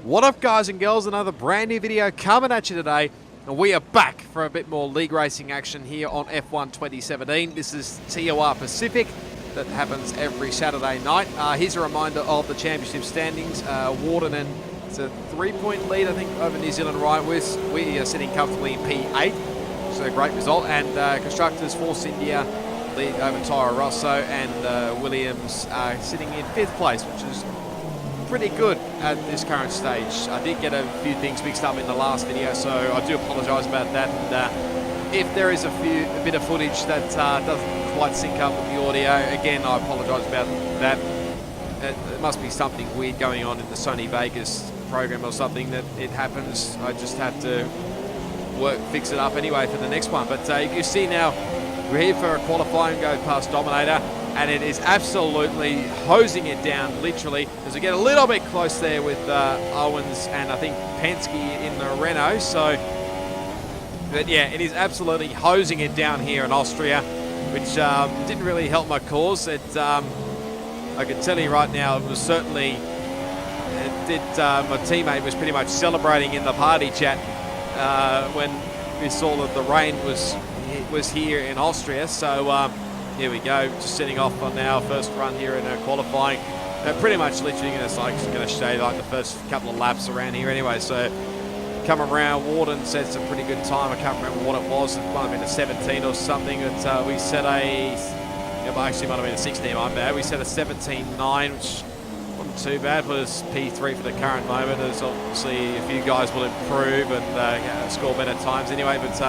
What up, guys and girls? Another brand new video coming at you today, and we are back for a bit more league racing action here on F1 2017. This is TOR Pacific that happens every Saturday night. Here's a reminder of the championship standings. Warden, it's a 3-point lead, I think, over New Zealand Ryan. We are sitting comfortably in P8, so a great result. And Constructors, Force India lead over Toro Rosso, and Williams sitting in 5th place, which is pretty good at this current stage. I did get a few things mixed up in the last video, so I do apologise about that. And if there is a bit of footage that doesn't quite sync up with the audio, again, I apologise about that. It must be something weird going on in the Sony Vegas program or something that it happens. I just have to fix it up anyway for the next one. But you can see now we're here for a qualifying, go past Dominator, and it is absolutely hosing it down, literally, as we get a little bit close there with Owens and I think Penske in the Renault. So, but yeah, it is absolutely hosing it down here in Austria, which didn't really help my cause. I can tell you right now, it was certainly, my teammate was pretty much celebrating in the party chat when we saw that the rain was here in Austria. So, here we go, just setting off on our first run here in our qualifying. Pretty much literally going to stay like the first couple of laps around here anyway. So come around, Warden said it's a pretty good time. I can't remember what it was. It might have been a 17 or something. But we set actually might have been a 16, my bad. We set a 17.9, which wasn't too bad. But it's P3 for the current moment. There's obviously a few guys will improve and score better times anyway. But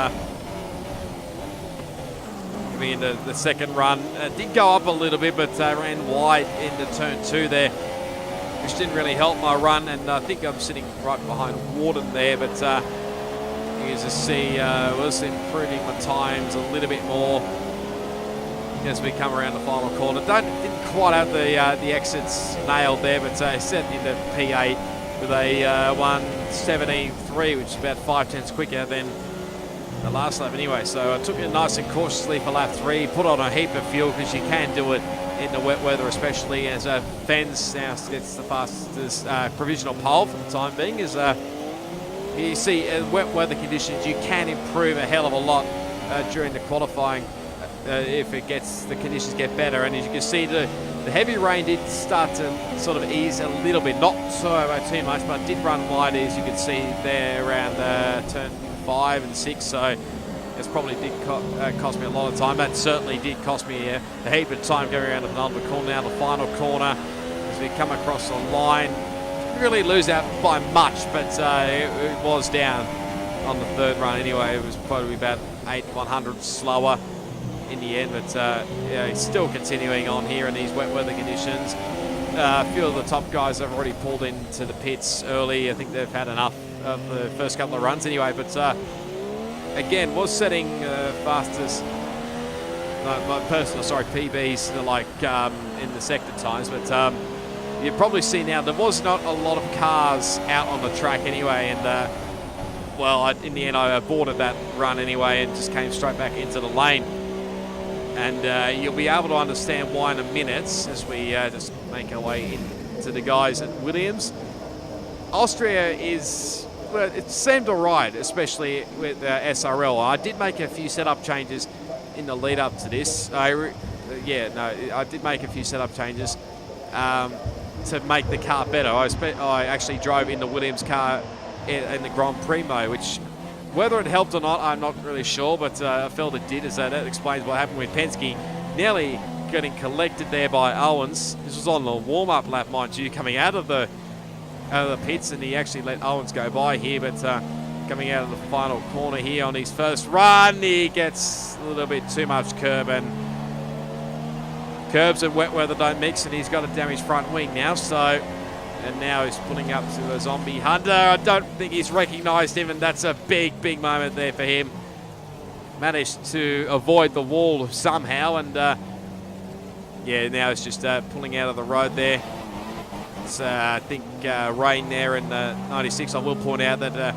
into the second run, did go up a little bit, but ran wide into turn 2 there, which didn't really help my run. And I think I'm sitting right behind Warden there, but you can see was improving my times a little bit more as we come around the final corner. Didn't quite have the exits nailed there, but set into P8 with a 1:17.3, which is about 5/10 quicker than the last lap anyway. So I took it nice and cautiously for lap 3, put on a heap of fuel because you can do it in the wet weather, especially as Fens now gets the fastest provisional pole for the time being. As you see, wet weather conditions, you can improve a hell of a lot during the qualifying if the conditions get better. And as you can see, the heavy rain did start to sort of ease a little bit, not too much, but it did run wide, as you can see there around turn 5 and 6, so it's probably did cost me a lot of time. That certainly did cost me a heap of time going around the penultimate corner. Now the final corner, as we come across the line, didn't really lose out by much, but it was down on the third run anyway. It was probably about 8/100 slower in the end, but yeah, it's still continuing on here in these wet weather conditions. A few of the top guys have already pulled into the pits early. I think they've had enough of the first couple of runs anyway, but again, was setting fastest, my personal, PBs like in the sector times, but you probably see now there was not a lot of cars out on the track anyway, and well, in the end I aborted that run anyway and just came straight back into the lane. And you'll be able to understand why in a minute as we just make our way into the guys at Williams. Austria is, well, it seemed all right, especially with SRL. I did make a few setup changes in the lead up to this. I did make a few setup changes to make the car better. I actually drove in the Williams car in the Grand Prix mode, which whether it helped or not, I'm not really sure, but I felt it did, as that explains what happened with Penske. Nearly getting collected there by Owens. This was on the warm-up lap, mind you, coming out of the pits, and he actually let Owens go by here, but coming out of the final corner here on his first run, he gets a little bit too much curb, and curbs and wet weather don't mix, and he's got a damaged front wing now, so, and now he's pulling up to a zombie Hunter. I don't think he's recognised him, and that's a big moment there for him. Managed to avoid the wall somehow, and yeah, now it's just pulling out of the road there. It's, I think, Rain there in 96. I will point out that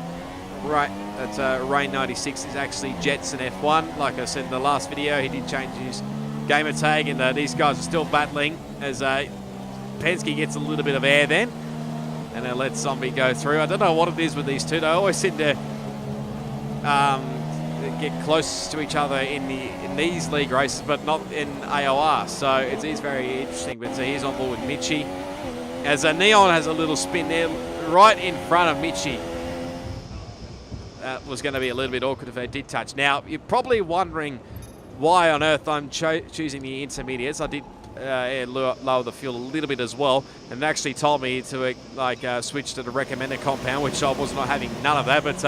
Rain 96 is actually Jetson F1. Like I said in the last video, he did change his gamer tag, and these guys are still battling as Penske gets a little bit of air then. and then let Zombie go through. I don't know what it is with these two. They always seem to get close to each other in these league races, but not in AOR. So it is very interesting. But so he's on board with Mitchie. As Neon has a little spin there, right in front of Mitchie. That was going to be a little bit awkward if they did touch. Now, you're probably wondering why on earth I'm choosing the intermediates. I did lower the fuel a little bit as well, and actually told me to switch to the recommended compound, which I was not having none of that. But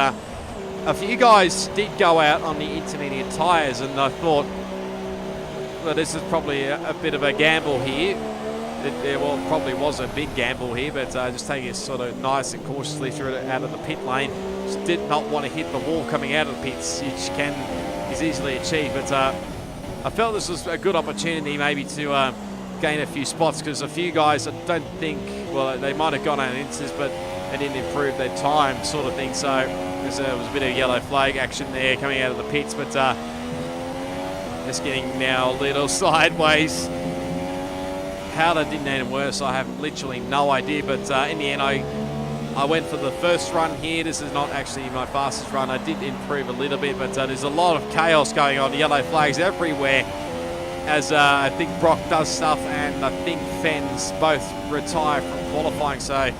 a few guys did go out on the intermediate tyres, and I thought, well, this is probably a bit of a gamble here. Well, it probably was a big gamble here, but just taking it sort of nice and cautiously through it out of the pit lane. Just did not want to hit the wall coming out of the pits, which is easily achieved. But I felt this was a good opportunity maybe to gain a few spots, because a few guys I don't think, well, they might have gone out in inches, but they didn't improve their time sort of thing. So there was a bit of yellow flag action there coming out of the pits, but just getting now a little sideways. How they didn't end worse, I have literally no idea. But in the end, I went for the first run here. This is not actually my fastest run. I did improve a little bit, but there's a lot of chaos going on. Yellow flags everywhere, as I think BrockDoesStuff and I think Fens both retire from qualifying. So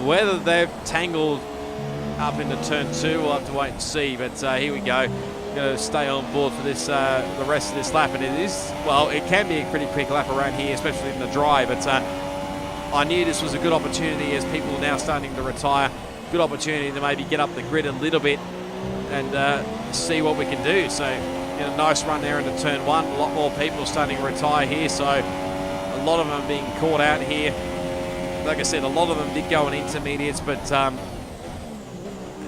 whether they've tangled up into turn 2, we'll have to wait and see. But here we go. Going to stay on board for this the rest of this lap, and it is, well, it can be a pretty quick lap around here, especially in the dry. But I knew this was a good opportunity, as people are now starting to retire. Good opportunity to maybe get up the grid a little bit and see what we can do. So a nice run there into turn 1. A lot more people starting to retire here, so a lot of them are being caught out here. Like I said, a lot of them did go on intermediates, but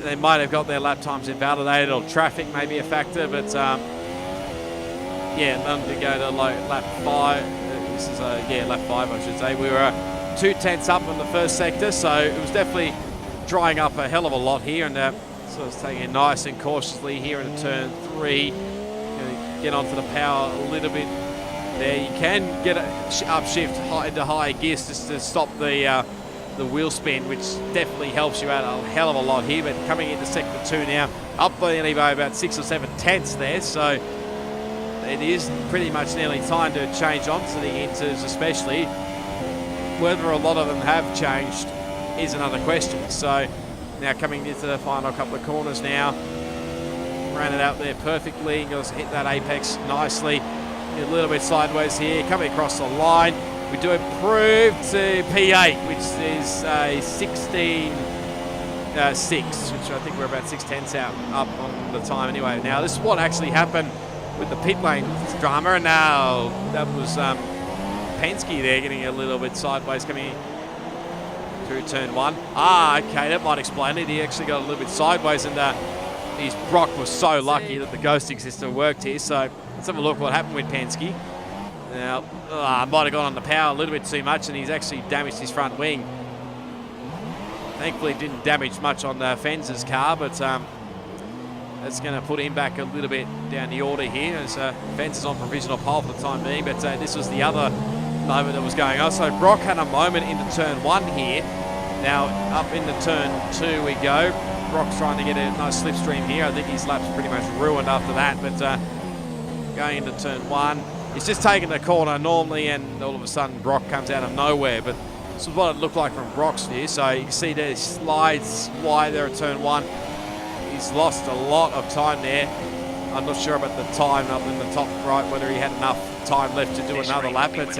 they might have got their lap times invalidated, or traffic may be a factor. But yeah, none to go to lap 5. This is lap 5, I should say. We were 2 tenths up in the first sector, so it was definitely drying up a hell of a lot here. And so it's taking it nice and cautiously here into turn 3. Going to get onto the power a little bit there. You can get upshift into higher gears just to stop the wheel spin, which definitely helps you out a hell of a lot here. But coming into sector 2 now, up by about 6 or 7 tenths there, so it is pretty much nearly time to change on to the inters, especially. Whether a lot of them have changed is another question. So now coming into the final couple of corners now, ran it out there perfectly, goes hit that apex nicely, a little bit sideways here, coming across the line. We do improve to P8, which is a 16.6, which I think we're about 6 tenths out up on the time anyway. Now, this is what actually happened with the pit lane drama, and now that was Penske there getting a little bit sideways coming through turn 1. Okay, that might explain it. He actually got a little bit sideways, and his Brock was so lucky that the ghosting system worked here. So let's have a look what happened with Penske. Now, might have gone on the power a little bit too much, and he's actually damaged his front wing. Thankfully, didn't damage much on Fens' car, but that's going to put him back a little bit down the order here, as Fens is on provisional pole for the time being. But this was the other moment that was going on. So Brock had a moment into turn 1 here. Now, up into turn 2 we go. Brock's trying to get a nice slipstream here. I think his lap's pretty much ruined after that, but going into turn 1. He's just taking the corner normally, and all of a sudden Brock comes out of nowhere. But this is what it looked like from Brock's view. So you can see there he slides wide there at turn 1. He's lost a lot of time there. I'm not sure about the time up in the top right, whether he had enough time left to do another lap. But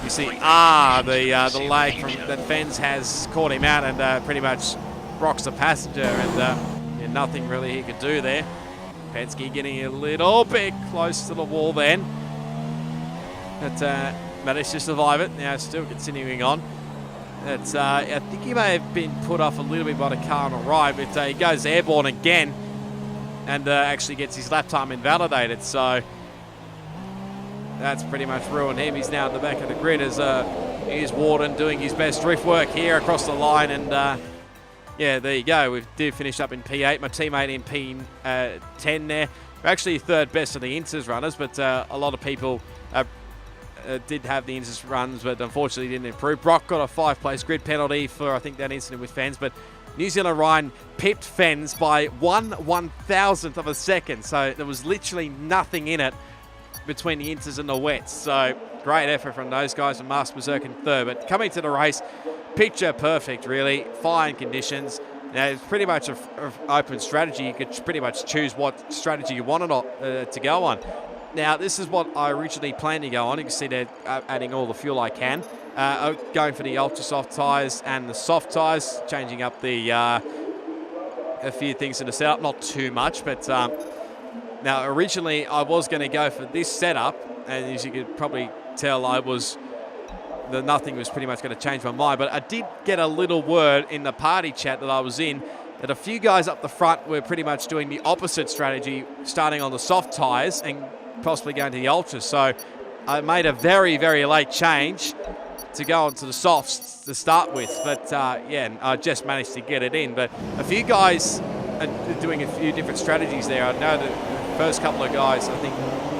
you see, the lag from that Fens has caught him out, and pretty much Brock's the passenger, and nothing really he could do there. Penske getting a little bit close to the wall then. But managed to survive it. Now still continuing on. It's, I think he may have been put off a little bit by the car on the right, but he goes airborne again and actually gets his lap time invalidated. So that's pretty much ruined him. He's now at the back of the grid as here's Warden doing his best drift work here across the line. And yeah, there you go. We did finish up in P8. My teammate in P10 there. We're actually third best of the Inters runners, but a lot of people did have the incident runs, but unfortunately didn't improve. Brock got a 5-place grid penalty for, I think, that incident with Fens, but New Zealand Ryan pipped Fens by 1/1000th of a second, so there was literally nothing in it between the inters and the wets. So great effort from those guys, and Masterbezerk in third. But coming to the race, picture perfect, really. Fine conditions. Now, it's pretty much an open strategy. You could pretty much choose what strategy you wanted to go on. Now, this is what I originally planned to go on. You can see they're adding all the fuel I can. Going for the ultra soft tyres and the soft tyres, changing up the a few things in the setup, not too much, but now originally I was going to go for this setup, and as you could probably tell, nothing was pretty much going to change my mind, but I did get a little word in the party chat that I was in that a few guys up the front were pretty much doing the opposite strategy, starting on the soft tyres and possibly going to the ultras. So I made a very, very late change to go onto the softs to start with, but yeah, I just managed to get it in. But a few guys are doing a few different strategies there. I know that the first couple of guys, I think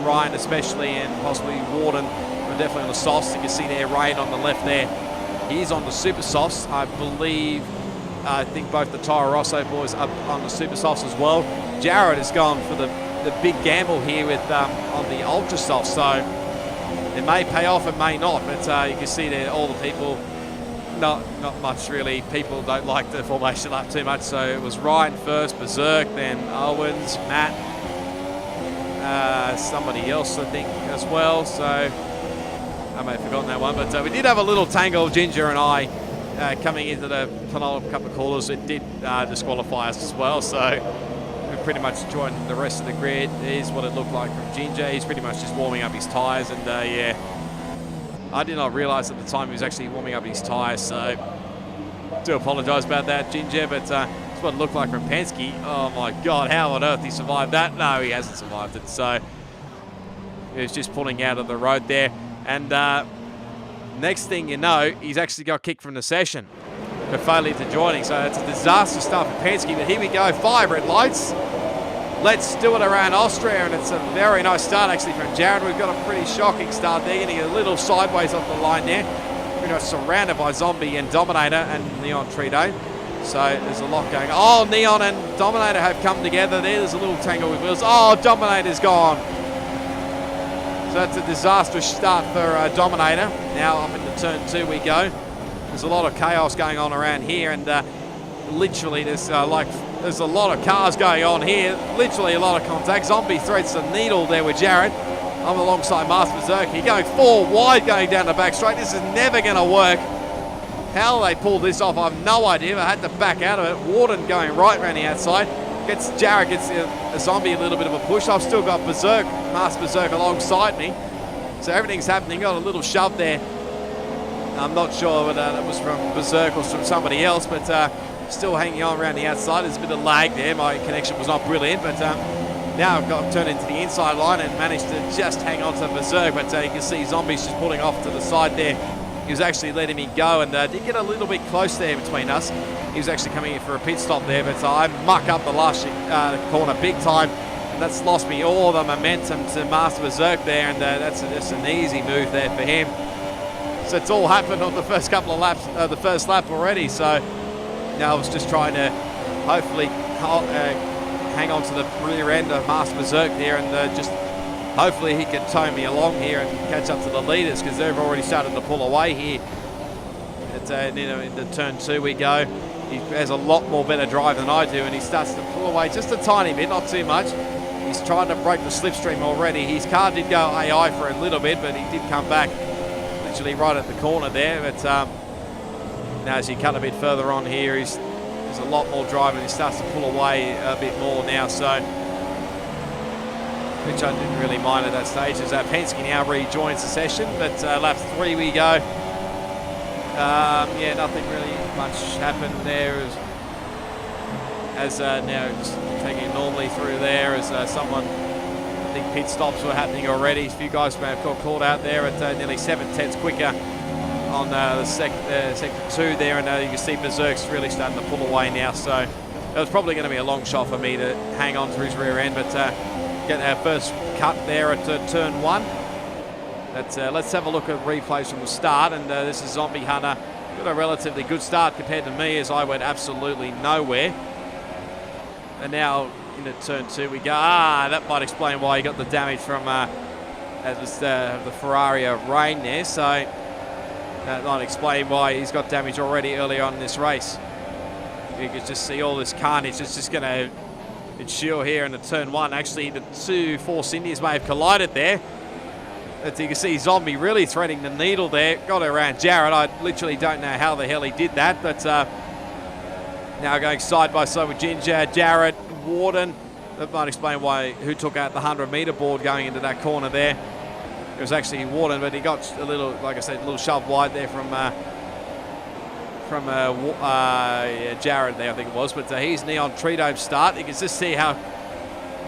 Ryan especially and possibly Warden, are definitely on the softs. You can see there Rain on the left there. He's on the super softs, I believe. I think both the Toro Rosso boys are on the super softs as well. Jared has gone for the big gamble here with on the ultra soft, so it may pay off, it may not, but you can see there all the people, not much really. People don't like the formation lap too much, so it was Ryan first, Berserk, then Owens, Matt, somebody else I think as well, so I may have forgotten that one, but we did have a little tangle, Ginger and I, coming into the penultimate couple of corners. It did disqualify us as well, so we pretty much joined the rest of the grid. Here's what it looked like from Ginger. He's pretty much just warming up his tyres, and yeah, I did not realise at the time he was actually warming up his tyres, so do apologise about that, Ginger, but that's what it looked like from Penske. Oh my God, how on earth he survived that? No, he hasn't survived it, so he was just pulling out of the road there, and next thing you know, he's actually got kicked from the session for failure to joining. So it's a disaster start for Penske, but here we go, 5 red lights. Let's do it around Austria, and it's a very nice start actually from Jared. We've got a pretty shocking start there, getting a little sideways off the line there. Pretty much surrounded by Zombie and Dominator and neontreedome. So there's a lot going on. Oh, Neon and Dominator have come together there. There's a little tangle with wheels. Oh, Dominator's gone. So that's a disastrous start for Dominator. Now up into turn 2 we go. There's a lot of chaos going on around here, and literally there's a lot of cars going on here. Literally a lot of contact. Zombie threads the needle there with Jared. I'm alongside Masterbezerk. He's going 4 wide going down the back straight. This is never going to work. How they pulled this off, I have no idea. I had to back out of it. Warden going right around the outside. Jared gets a Zombie a little bit of a push. I've still got Berserk, Masterbezerk alongside me. So everything's happening. Got a little shove there. I'm not sure whether that was from Berserk or from somebody else, but still hanging on around the outside. There's a bit of lag there. My connection was not brilliant, but now I've got turned into the inside line and managed to just hang on to Berserk. But you can see Zombie's just pulling off to the side there. He was actually letting me go, and did get a little bit close there between us. He was actually coming in for a pit stop there, but I muck up the last corner big time, and that's lost me all the momentum to Masterbezerk there, and that's just an easy move there for him. So it's all happened on the first couple of laps, the first lap already. So now I was just trying to hopefully hang on to the rear end of Masterbezerk there, and just hopefully he can tow me along here and catch up to the leaders, because they've already started to pull away here. Into turn 2 we go. He has a lot more better drive than I do, and he starts to pull away just a tiny bit, not too much. He's trying to break the slipstream already. His car did go AI for a little bit, but he did come back literally right at the corner there. But now as he cut a bit further on here, there's a lot more drive, and he starts to pull away a bit more now, so which I didn't really mind at that stage, as Penske now rejoins the session. But lap 3 we go. Yeah, nothing really much happened there as now just taking it normally through there as someone, I think pit stops were happening already. A few guys may have got called out there at nearly 7/10 quicker on the sector 2 there, and you can see Berserk's really starting to pull away now, so it was probably going to be a long shot for me to hang on to his rear end, but get our first cut there at turn 1. But let's have a look at replays from the start. And this is Zombie Hunter. Got a relatively good start compared to me, as I went absolutely nowhere. And now into turn 2 we go. That might explain why he got the damage from the Ferrari of rain there. So that might explain why he's got damage already early on in this race. You can just see all this carnage. It's just going to ensure here in the turn 1. Actually, the two Force Indians may have collided there. As you can see, Zombie really threading the needle there. Got around Jared. I literally don't know how the hell he did that. But now going side by side with Ginger, Jared, Warden. That might explain who took out the 100-meter board going into that corner there. It was actually Warden, but he got a little, like I said, a little shove wide there from Jared there, I think it was. But he's neontreedome start. You can just see how,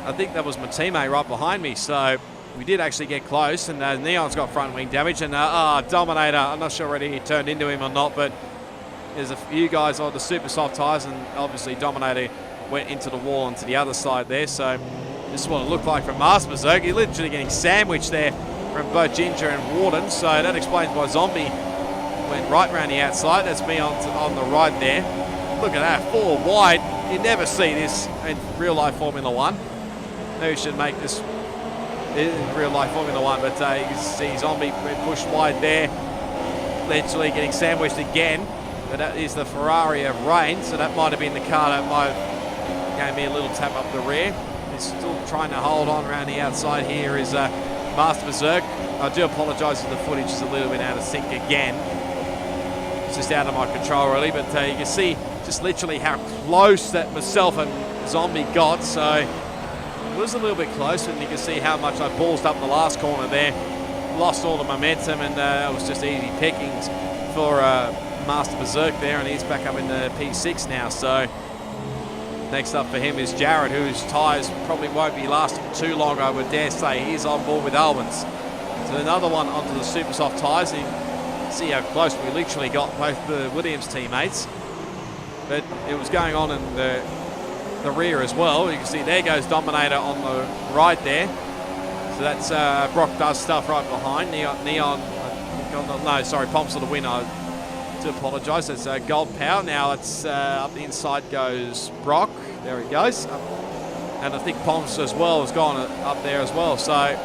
I think that was my teammate right behind me. So we did actually get close, and Neon's got front wing damage. And Dominator, I'm not sure whether he turned into him or not, but there's a few guys on the super soft tyres, and obviously Dominator went into the wall onto the other side there. So this is what it looked like from Masterbezerk. He's literally getting sandwiched there from both Ginger and Warden. So that explains why Zombie went right around the outside. That's me on the right there. Look at that, 4 wide. You never see this in real life Formula 1. Maybe we should make this in real life Formula 1, but you can see Zombie pushed wide there, literally getting sandwiched again. But that is the Ferrari of rain, so that might have been the car that might have gave me a little tap up the rear. He's still trying to hold on around the outside. Here is Masterbezerk. I do apologise if the footage is a little bit out of sync again. It's just out of my control really, but you can see just literally how close that myself and Zombie got. So it was a little bit close, and you can see how much I ballsed up the last corner there. Lost all the momentum, and it was just easy pickings for Masterbezerk there, and he's back up in the P6 now. So next up for him is Jared, whose tyres probably won't be lasting too long, I would dare say. He's on board with Albans. So another one onto the super soft tyres. You can see how close we literally got both the Williams teammates. But it was going on in the rear as well. You can see there goes Dominator on the right there. So that's BrockDoesStuff right behind. Pomps for the win. I do apologise. It's Gold Power. Now it's up the inside goes Brock. There he goes. And I think Pomps as well has gone up there as well. So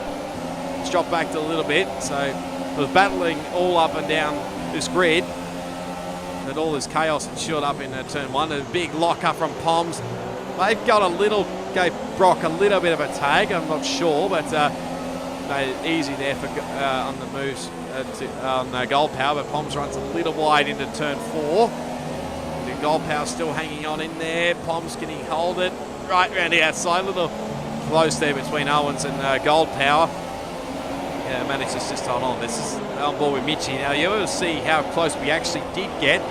it's dropped back a little bit. So it was battling all up and down this grid. And all this chaos ensured up in turn 1. A big lock up from Poms. They've gave Brock a little bit of a tag, I'm not sure, but made it easy there for on the moves on Gold Power, but Poms runs a little wide into turn 4. The Gold Power still hanging on in there. Poms getting hold it right around the outside, a little close there between Owens and Gold Power. Yeah, manages just hold on. This is on board with Mitchie. Now you will see how close we actually did get.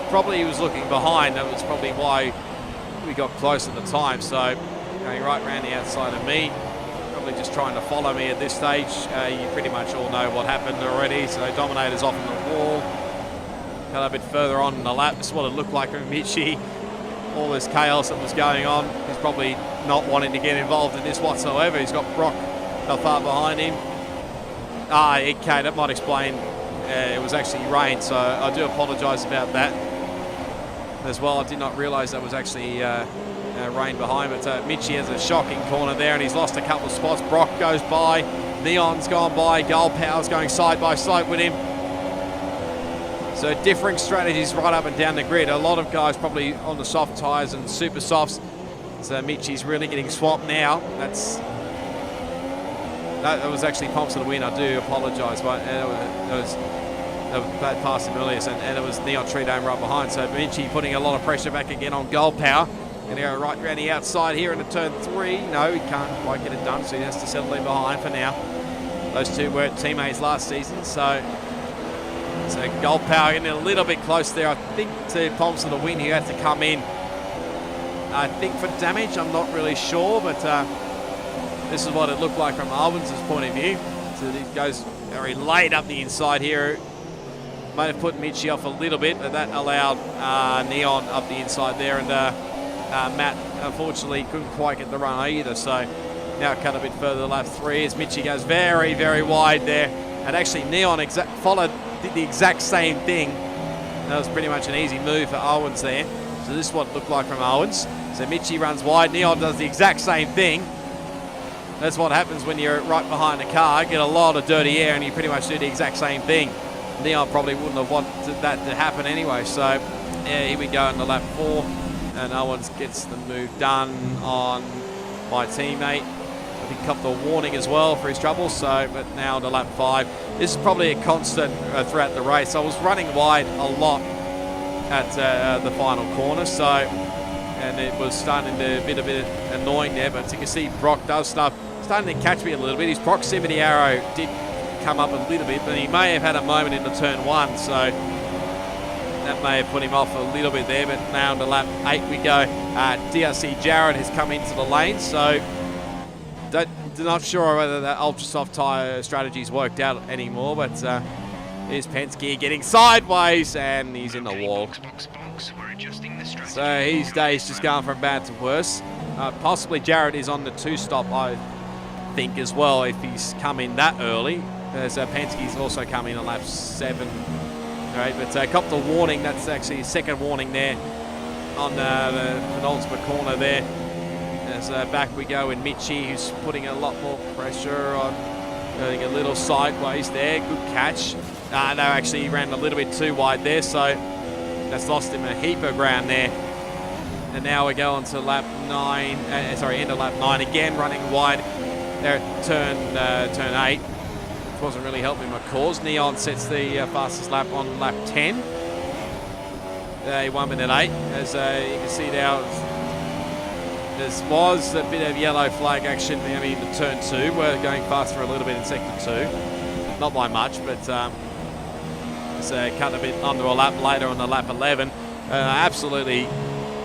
Probably he was looking behind. That was probably why we got close at the time. So going right around the outside of me, probably just trying to follow me at this stage. You pretty much all know what happened already. So Dominator's off on the wall. Got a bit further on in the lap. This is what it looked like from Mitchie. All this chaos that was going on. He's probably not wanting to get involved in this whatsoever. He's got Brock not far behind him. Okay, that might explain. It was actually rain, so I do apologise about that as well. I did not realise that was actually rain behind, but Mitchie has a shocking corner there, and he's lost a couple of spots. Brock goes by, Neon's gone by, Gold Power's going side by side with him. So differing strategies right up and down the grid. A lot of guys probably on the soft tyres and super softs. So Mitchie's really getting swamped now. That was actually Pomps to the win. I do apologise, but it was bad pass him earlier, and it was neontreedome right behind. So Mitchie putting a lot of pressure back again on Gold Power. Going to go right around the outside here into turn 3. No, he can't quite get it done, so he has to settle in behind for now. Those two were teammates last season, so Gold Power getting a little bit close there. I think to Pomps to the win, he had to come in, I think, for damage. I'm not really sure, but this is what it looked like from Owens' point of view. So he goes very late up the inside here. Might have put Mitchie off a little bit, but that allowed Neon up the inside there, and Matt unfortunately couldn't quite get the run either. So Now cut a bit further lap 3 as Mitchie goes very, very wide there. And actually Neon did the exact same thing. That was pretty much an easy move for Owens there. So this is what it looked like from Owens. So Mitchie runs wide, Neon does the exact same thing. That's what happens when you're right behind a car, get a lot of dirty air and you pretty much do the exact same thing. Neon probably wouldn't have wanted that to happen anyway. So yeah, here we go into lap 4 and Owens gets the move done on my teammate. I think he copped a warning as well for his trouble. So, but now to lap 5. This is probably a constant throughout the race. I was running wide a lot at the final corner, so and it was starting to be a bit annoying there. But you can see BrockDoesStuff starting to catch me a little bit. His proximity arrow did come up a little bit, but he may have had a moment into turn 1, so that may have put him off a little bit there. But now to lap 8 we go. DRC Jared has come into the lane, so not sure whether that ultra soft tyre strategy's worked out anymore, but here's Penske getting sideways and he's in the wall. So his day's just going from bad to worse. Possibly Jared is on the 2-stop, I think, as well, if he's come in that early. As Penske's also come in on lap 7. Right, but copped a warning. That's actually his second warning there on the penultimate corner there. As back we go in Mitchie, who's putting a lot more pressure on, going a little sideways there. Good catch. No, actually he ran a little bit too wide there, so that's lost him a heap of ground there. And now we go on to lap 9, end of lap 9 again, running wide there at turn 8. Which wasn't really helping my cause. Neon sets the fastest lap on lap 10. 1 minute 8, as you can see now. There was a bit of yellow flag action now into turn 2. We're going faster a little bit in sector 2. Not by much, but it's cut a bit under a lap later on the lap 11. Absolutely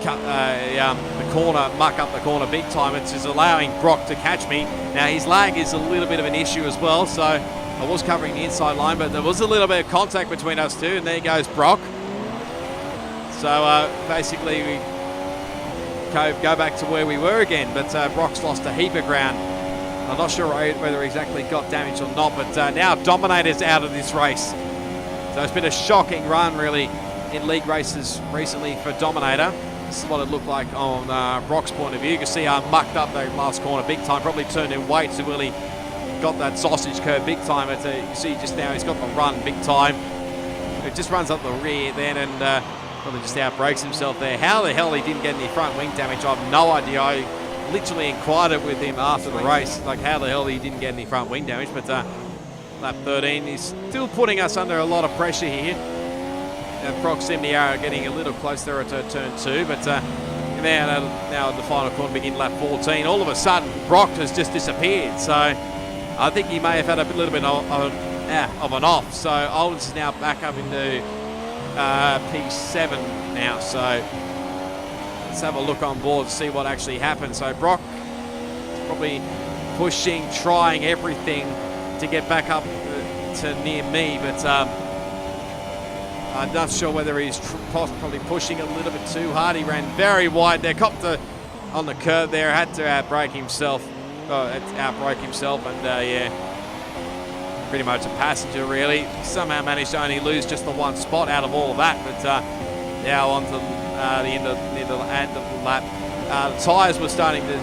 cut the corner, muck up the corner big time. It's just allowing Brock to catch me. Now his lag is a little bit of an issue as well, so I was covering the inside line, but there was a little bit of contact between us two, and there goes Brock. So basically we go back to where we were again, but Brock's lost a heap of ground. I'm not sure whether he exactly got damaged or not, but now Dominator's out of this race. So it's been a shocking run really in league races recently for Dominator. This is what it looked like on Brock's point of view. You can see I mucked up that last corner big time, probably turned in way too early, got that sausage curve big time. But you see just now he's got the run big time. It just runs up the rear then and probably just outbrakes himself there. How the hell he didn't get any front wing damage, I have no idea. I literally inquired it with him after the race, like how the hell he didn't get any front wing damage. But lap 13, he's still putting us under a lot of pressure here. Proximity arrow getting a little closer to turn 2, but now the final corner begin lap 14. All of a sudden, Brock has just disappeared. So I think he may have had a little bit of an off. So Owens is now back up into P7 now, so let's have a look on board to see what actually happened. So Brock is probably pushing, trying everything to get back up to near me, but I'm not sure whether he's probably pushing a little bit too hard. He ran very wide there, copped on the curve there, had to outbrake himself, and yeah, pretty much a passenger really. Somehow managed to only lose just the one spot out of all of that, but now on to the end of the lap. The tyres were starting to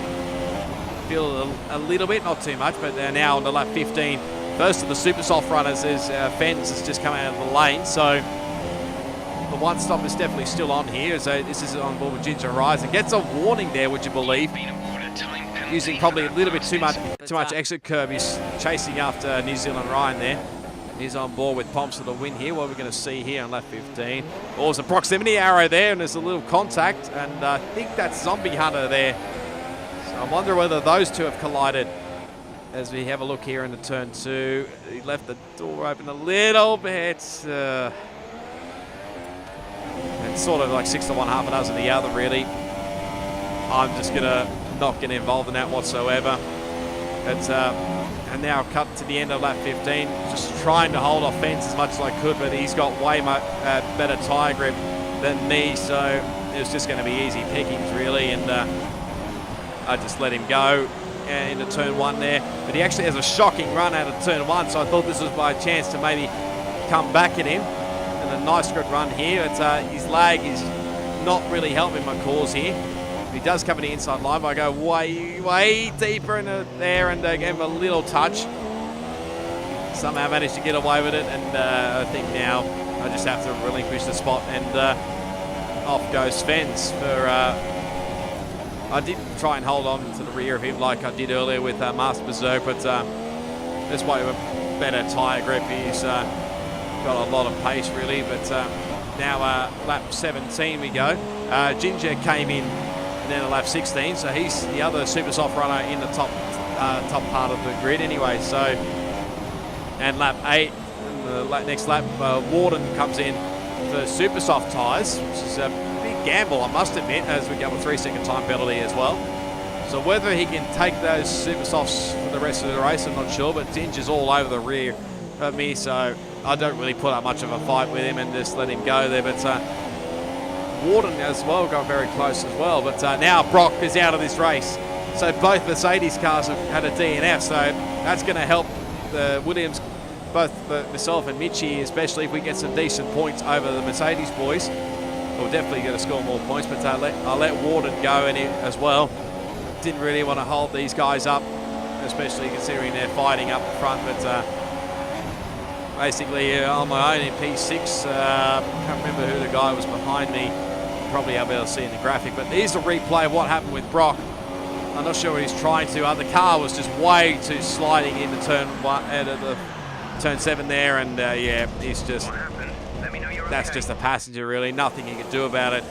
feel a little bit, not too much, but they're now on to lap 15. First of the super soft runners is Fens has just come out of the lane, so the one stop is definitely still on here. So this is on board with Ginger Rise and gets a warning there, would you believe? Using probably a little bit too much exit curve. He's chasing after New Zealand Ryan there. He's on board with Pomps for the win here. What we're going to see here on lap 15. Oh, there's a proximity arrow there, and there's a little contact, and I think that's Zombie Hunter there. So I wonder whether those two have collided. As we have a look here into turn 2, he left the door open a little bit. It's sort of like 6 to 1, half a dozen the other, really. I'm just going to not get involved in that whatsoever. It's and now cut to the end of lap 15, just trying to hold off Fence as much as I could, but he's got way better tyre grip than me, so it was just going to be easy pickings really, and I just let him go. into turn 1 there. But he actually has a shocking run out of turn 1, so I thought this was my chance to maybe come back at him. And a nice good run here. It's, his lag is not really helping my cause here. He does cover the inside line, but I go way deeper in there and give him a little touch. Somehow managed to get away with it, and I think now I just have to relinquish the spot, and off goes Svens for... I did try and hold on to the rear of him like I did earlier with Masterbezerk, but this way with better tyre grip. He's got a lot of pace really, but now lap 17 we go. Ginger came in and then at lap 16, so he's the other super soft runner in the top part of the grid anyway. So, and lap 8, and the next lap, Warden comes in for super soft tyres, which is a big gamble, I must admit, as we go with 3-second time penalty as well. So whether he can take those super softs for the rest of the race, I'm not sure, but Ginger's all over the rear of me, so I don't really put up much of a fight with him and just let him go there. But Warden as well got very close as well, but now Brock is out of this race. So both Mercedes cars have had a DNF, so that's going to help the Williams, both myself and Mitchie, especially if we get some decent points over the Mercedes boys. We're definitely going to score more points, but I'll let Warden go in it as well. Didn't really want to hold these guys up, especially considering they're fighting up front, but basically on my own in P6, can't remember who the guy was behind me. Probably I'll be able to see in the graphic, but here's a replay of what happened with Brock. I'm not sure what he's trying to. The car was just way too sliding into turn 1, out of the turn 7 there, and yeah, he's just, that's just a passenger really. Nothing he could do about it.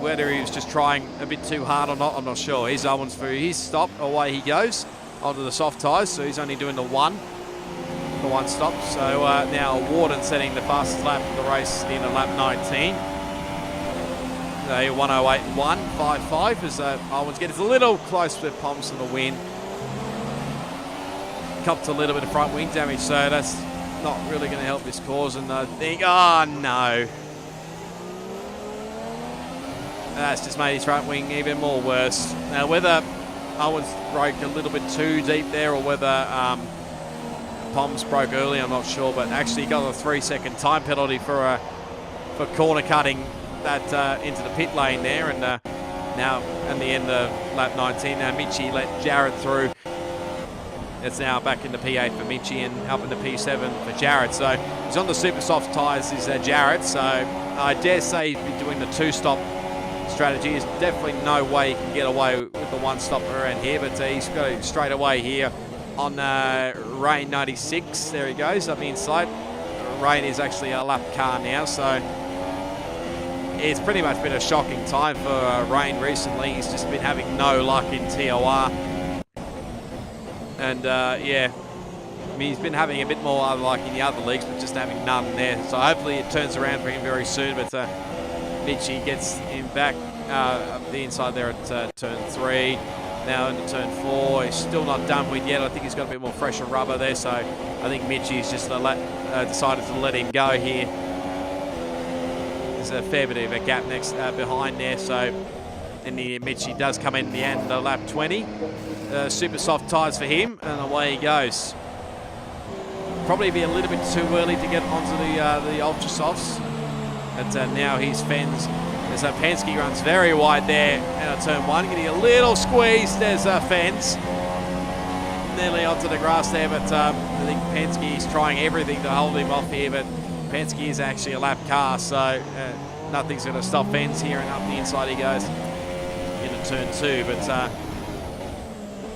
Whether he was just trying a bit too hard or not, I'm not sure. Here's Owens for his stop. Away he goes onto the soft tyres, so he's only doing the one stop. So now Warden setting the fastest lap of the race in lap 19. 108.155 as Owens gets a little close with Poms in the win. Copped a little bit of front wing damage, so that's not really going to help this cause. And I think, oh no. That's just made his front wing even more worse. Now whether Owens broke a little bit too deep there or whether Poms broke early, I'm not sure, but actually got a 3-second time penalty for corner cutting that into the pit lane there. And now at the end of lap 19, now Mitchie let Jarrett through. It's now back into P8 for Mitchie and up into P7 for Jarrett. So he's on the super soft tyres, is Jarrett. So I dare say he's been doing the 2-stop strategy. There's definitely no way he can get away with the 1-stop around here, but he's got it straight away here on Rain 96. There he goes up the inside. Rain is actually a lap car now, so it's pretty much been a shocking time for Rain recently. He's just been having no luck in TOR. And yeah, I mean, he's been having a bit more luck in the other leagues, but just having none there. So hopefully it turns around for him very soon. But Mitchie gets him back up the inside there at turn 3. Now into turn 4. He's still not done with yet. I think he's got a bit more fresher rubber there. So I think Mitchie's just decided to let him go here. There's a fair bit of a gap next behind there. So and Mitchie does come in the end of lap 20. Super soft tyres for him, and away he goes. Probably be a little bit too early to get onto the ultra softs. But now he's Fens. As Penske runs very wide there out of turn 1, getting a little squeeze. There's Fens. Nearly onto the grass there, but I think Penske is trying everything to hold him off here, but Penske is actually a lap car, so nothing's going to stop Fens here, and up the inside he goes into turn 2. But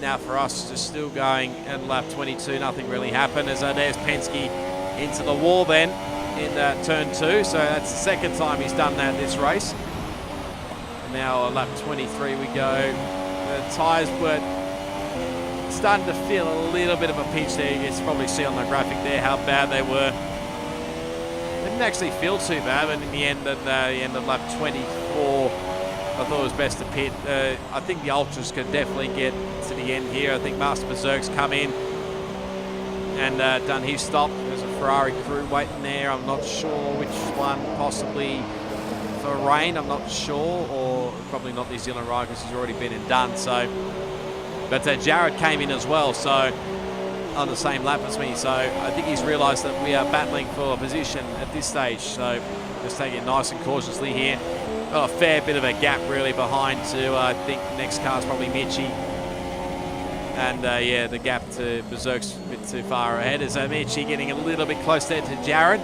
now for us, just still going at lap 22, nothing really happened, as there's Penske into the wall then in turn 2. So that's the second time he's done that this race. And now on lap 23 we go. The tyres were starting to feel a little bit of a pinch there. You can probably see on the graphic there how bad they were. Didn't actually feel too bad, but in the end, at the end of lap 24, I thought it was best to pit. I think the Ultras could definitely get to the end here. I think Masterbezerk's come in and done his stop. There's a Ferrari crew waiting there. I'm not sure which one, possibly for Rain, I'm not sure, or probably not New Zealand ride because he's already been and done. So But Jared came in as well, so on the same lap as me. So I think he's realised that we are battling for a position at this stage. So just taking it nice and cautiously here. Got a fair bit of a gap really behind to, I think the next car's probably Mitchie. And yeah, the gap to Berserk's a bit too far ahead. As Mitchie getting a little bit close there to Jared.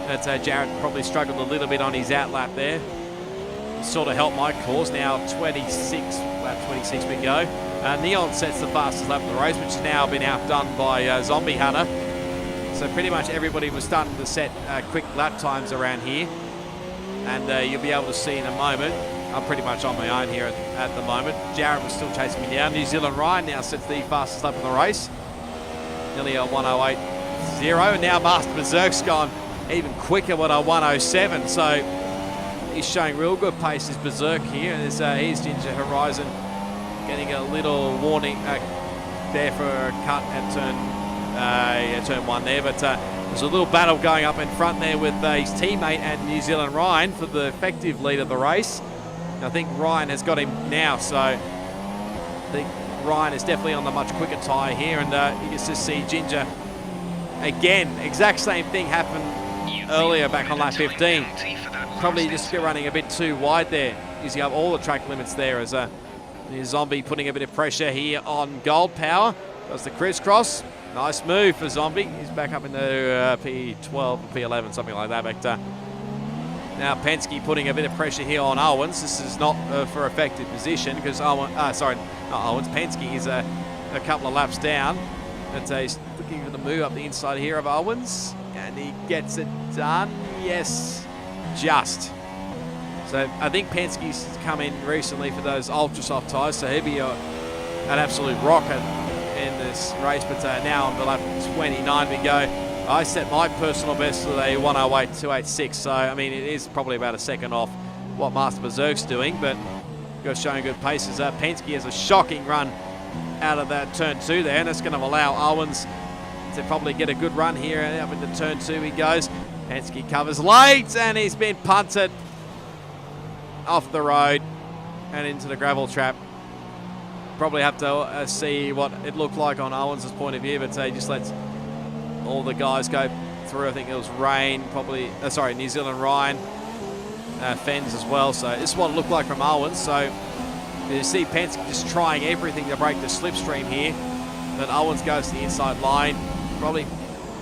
But Jared probably struggled a little bit on his out lap there. Sort of helped my cause. Now lap 26 we go. Neon sets the fastest lap of the race, which has now been outdone by Zombie Hunter. So pretty much everybody was starting to set quick lap times around here. And you'll be able to see in a moment. I'm pretty much on my own here at the moment. Jared was still chasing me down. New Zealand Ryan now sets the fastest lap of the race. Nearly a 108.0. And now Masterbezerk's gone even quicker with a 107. So he's showing real good pace, is Berserk here. And here's Ginger Horizon getting a little warning there for a cut at turn one there. But there's a little battle going up in front there with his teammate and New Zealand Ryan for the effective lead of the race. I think Ryan has got him now, so I think Ryan is definitely on the much quicker tyre here, and you can just see Ginger again. Exact same thing happened earlier back on lap 15. Probably just running a bit too wide there, using up all the track limits there as Zombie putting a bit of pressure here on Gold Power. Does the crisscross. Nice move for Zombie. He's back up into P12 or P11, something like that. But now Penske putting a bit of pressure here on Owens. This is not for effective position because Penske is a couple of laps down. But he's looking for the move up the inside here of Owens, and he gets it done. Yes, just. So I think Penske's come in recently for those ultra soft tyres, so he'll be an absolute rocket in this race. But now on the lap 29 we go. I set my personal best with a 108.286, so I mean it is probably about a second off what Masterbezerk's doing, but showing good paces. Penske has a shocking run out of that turn 2 there, and it's going to allow Owens to probably get a good run here. And up into turn 2 he goes. Penske covers late, and he's been punted off the road and into the gravel trap. Probably have to see what it looked like on Owens' point of view, but he just lets all the guys go through. I think it was Rain, probably, New Zealand Ryan, Fens as well. So this is what it looked like from Owens. So you see Penske just trying everything to break the slipstream here. But Owens goes to the inside line. Probably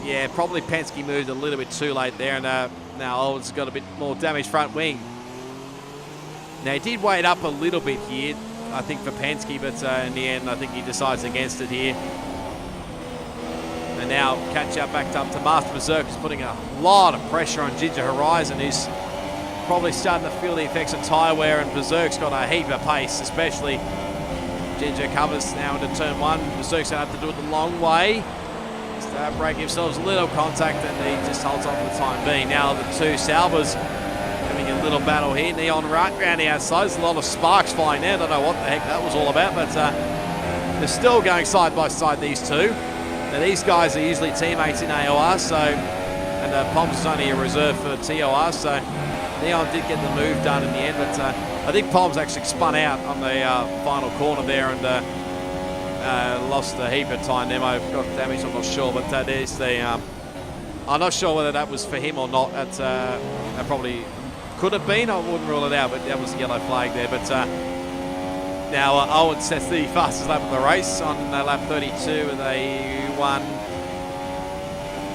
Penske moved a little bit too late there, and now Owens has got a bit more damaged front wing. Now he did wait up a little bit here, I think, for Penske, but in the end I think he decides against it here. And now catch up back up to Masterbezerk, who's putting a lot of pressure on Ginger Horizon, who's probably starting to feel the effects of tyre wear, and Berserk's got a heap of pace, especially Ginger covers now into turn 1. Berserk's going to have to do it the long way. Start breaking themselves a little contact, and he just holds on for the time being. Now the two Salvers having a little battle here. Neon right around the outside. There's a lot of sparks flying there. I don't know what the heck that was all about, but they're still going side by side, these two. Now these guys are usually teammates in AOR, so, and Poms is only a reserve for TOR, so Neon did get the move done in the end, but I think Poms actually spun out on the final corner there and lost a heap of time. Nemo got damaged, I'm not sure, but there's the, I'm not sure whether that was for him or not. That probably could have been, I wouldn't rule it out, but that was a yellow flag there. But now Owen sets the fastest lap of the race on lap 32 with a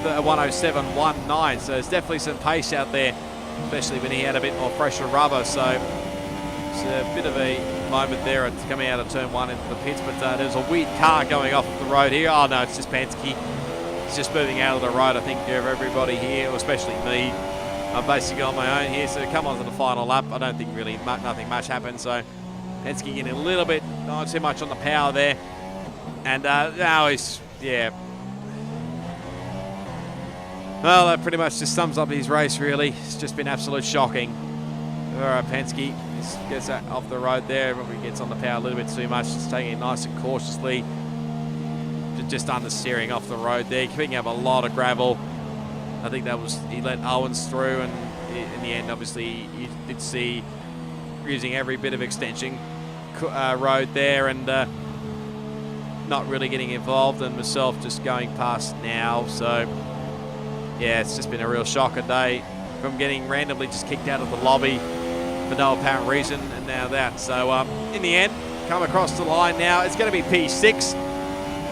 107.19. So there's definitely some pace out there, especially when he had a bit more pressure rubber. So it's a bit of a moment there coming out of turn 1 into the pits. But there's a weird car going off the road here. Oh no, it's just Penske. It's just moving out of the road. I think everybody here, especially me, I'm basically on my own here. So come on to the final lap. I don't think really nothing much happened. So Penske getting a little bit, not too much on the power there. And now he's, yeah. Well, that pretty much just sums up his race, really. It's just been absolute shocking. All right, Penske gets that off the road there. Probably gets on the power a little bit too much. Just taking it nice and cautiously. Just understeering off the road there. Picking up a lot of gravel. I think that was, he let Owens through, and in the end, obviously, you did see using every bit of extension road there, and not really getting involved, and myself just going past now. So yeah, it's just been a real shocker day from getting randomly just kicked out of the lobby for no apparent reason, and now that. So in the end, come across the line now. It's going to be P6.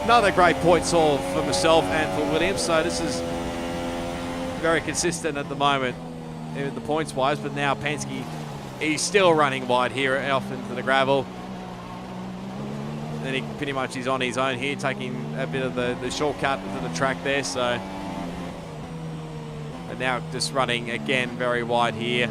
Another great points haul for myself and for Williams. So this is very consistent at the moment in the points wise, but now Penske, he's still running wide here off into the gravel. Then he pretty much is on his own here, taking a bit of the shortcut to the track there. So, but now just running again very wide here,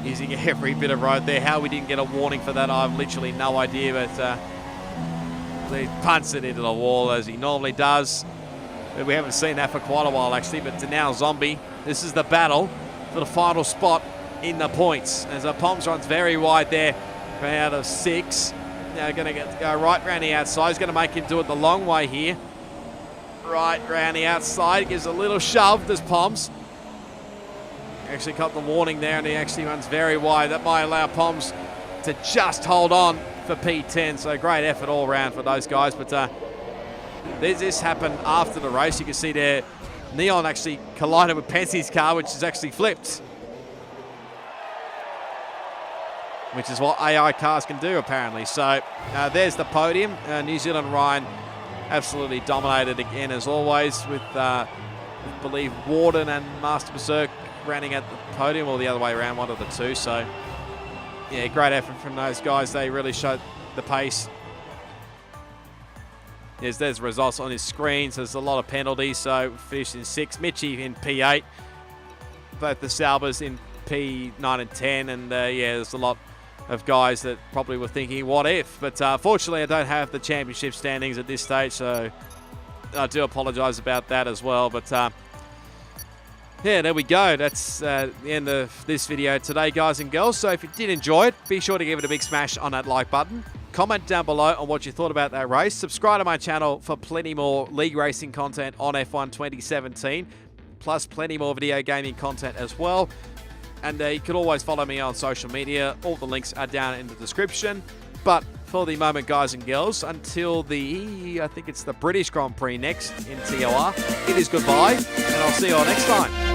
using every bit of road there. How we didn't get a warning for that, I have literally no idea. But he punts it into the wall as he normally does. But we haven't seen that for quite a while actually. But to now Zombie, this is the battle for the final spot in the points. As Poms runs very wide there, out of 6. Now going to go right round the outside. He's going to make him do it the long way here. Right round the outside. Gives a little shove, does Poms. Actually got the warning there, and he actually runs very wide. That might allow Poms to just hold on for P10. So great effort all around for those guys. But this happened after the race. You can see there, Neon actually collided with Penske's car, which is actually flipped. Which is what AI cars can do, apparently. So there's the podium. New Zealand Ryan absolutely dominated again, as always, with, I believe, Warden and Masterbezerk running at the podium, or the other way around, one of the two. So, yeah, great effort from those guys. They really showed the pace. There's the results on his screen. So there's a lot of penalties. So finished in 6. Mitchie in P8. Both the Salbers in P9 and 10. And, yeah, there's a lot of guys that probably were thinking, what if? But fortunately, I don't have the championship standings at this stage, so I do apologise about that as well. But yeah, there we go. That's the end of this video today, guys and girls. So if you did enjoy it, be sure to give it a big smash on that like button. Comment down below on what you thought about that race. Subscribe to my channel for plenty more league racing content on F1 2017, plus plenty more video gaming content as well. And you can always follow me on social media. All the links are down in the description. But for the moment, guys and girls, until I think it's the British Grand Prix next in TOR, it is goodbye, and I'll see you all next time.